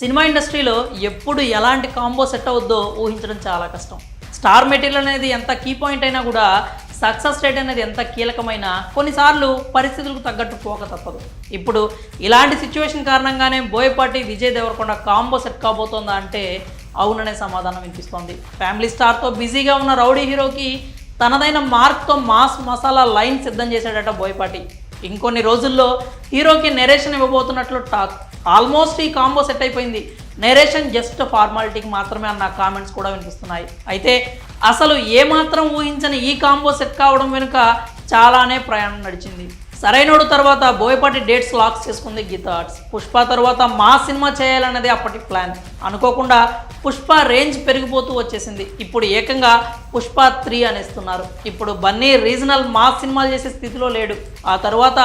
Cinema ఇండస్ట్రీలో ఎప్పుడు ఎలాంటి కాంబో సెట్ అవుద్దో ఊహించడం చాలా కష్టం. స్టార్ మెటీరియల్ అనేది ఎంత కీ పాయింట్ అయినా కూడా సక్సెస్ రేట్ అనేది ఎంత కీలకమైన కొన్నిసార్లు పరిస్థితులకు తగ్గట్టు పోక తప్పదు. ఇప్పుడు ఇలాంటి సిచ్యువేషన్ కారణంగానే బోయపాటి విజయ్ దేవరకొండ కాంబో సెట్ కాబోతోందా అంటే అవుననే సమాధానం వినిపిస్తోంది. ఫ్యామిలీ స్టార్తో బిజీగా ఉన్న రౌడీ హీరోకి తనదైన మార్క్తో మాస్ మసాలా లైన్ సిద్ధం చేశాడట బోయపాటి. ఇంకొన్ని రోజుల్లో హీరోకి నెరేషన్ ఇవ్వబోతున్నట్లు టాక్. ఆల్మోస్ట్ ఈ కాంబో సెట్ అయిపోయింది, నెరేషన్ జస్ట్ ఫార్మాలిటీకి మాత్రమే అన్న కామెంట్స్ కూడా వినిపిస్తున్నాయి. అయితే అసలు ఏమాత్రం ఊహించని ఈ కాంబో సెట్ కావడం వెనుక చాలానే ప్రయాణం నడిచింది. సరైనోడు తర్వాత బోయపాటి డేట్స్ లాక్స్ చేసుకుంది గీతా ఆర్ట్స్. పుష్ప తర్వాత మా సినిమా చేయాలన్నది అప్పటి ప్లాన్. అనుకోకుండా పుష్ప రేంజ్ పెరిగిపోతూ వచ్చేసింది. ఇప్పుడు ఏకంగా పుష్ప 3 అనేస్తున్నారు. ఇప్పుడు బన్నీ రీజనల్ మాస్ సినిమాలు చేసే స్థితిలో లేడు. ఆ తర్వాత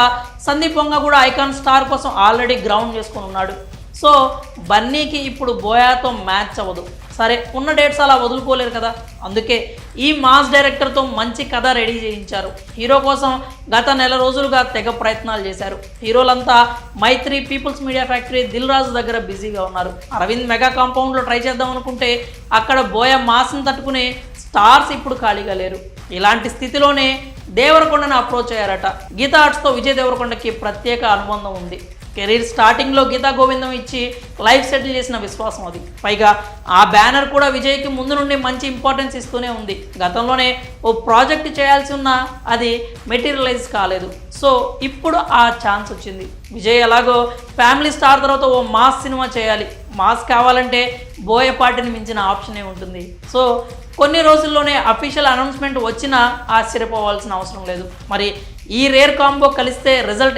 సందీప్ వంగ కూడా ఐకాన్ స్టార్ కోసం ఆల్రెడీ గ్రౌండ్ చేసుకుని ఉన్నాడు. సో బన్నీకి ఇప్పుడు బోయాతో మ్యాచ్ అవ్వదు. సరే, ఉన్న డేట్స్ అలా వదులుకోలేరు కదా, అందుకే ఈ మాస్ డైరెక్టర్తో మంచి కథ రెడీ చేయించారు. హీరో కోసం గత నెల రోజులుగా తెగ ప్రయత్నాలు చేశారు. హీరోలంతా మైత్రి, peoples media factory, Dil Raju దగ్గర బిజీగా ఉన్నారు. అరవింద్ మెగా కాంపౌండ్లో ట్రై చేద్దాం అనుకుంటే అక్కడ బోయ మాస్ని తట్టుకునే స్టార్స్ ఇప్పుడు ఖాళీగా లేరు. ఇలాంటి స్థితిలోనే దేవరకొండను అప్రోచ్ అయ్యారట. గీతా ఆర్ట్స్తో విజయ్ దేవరకొండకి ప్రత్యేక అనుబంధం ఉంది. కెరీర్ స్టార్టింగ్లో గీతా గోవిందం ఇచ్చి లైఫ్ సెటిల్ చేసిన విశ్వాసం అది. పైగా ఆ బ్యానర్ కూడా విజయ్కి ముందు నుండి మంచి ఇంపార్టెన్స్ ఇస్తూనే ఉంది. గతంలోనే ఓ ప్రాజెక్ట్ చేయాల్సి ఉన్నా అది మెటీరియలైజ్ కాలేదు. సో ఇప్పుడు ఆ ఛాన్స్ వచ్చింది. విజయ్ ఎలాగో ఫ్యామిలీ స్టార్ తర్వాత ఓ మాస్ సినిమా చేయాలి. మాస్ కావాలంటే బోయపాటిని మించిన ఆప్షనే ఉంటుంది. సో కొన్ని రోజుల్లోనే అఫీషియల్ అనౌన్స్మెంట్ వచ్చినా ఆశ్చర్యపోవాల్సిన అవసరం లేదు. మరి ఈ రేర్ కాంబో కలిస్తే రిజల్ట్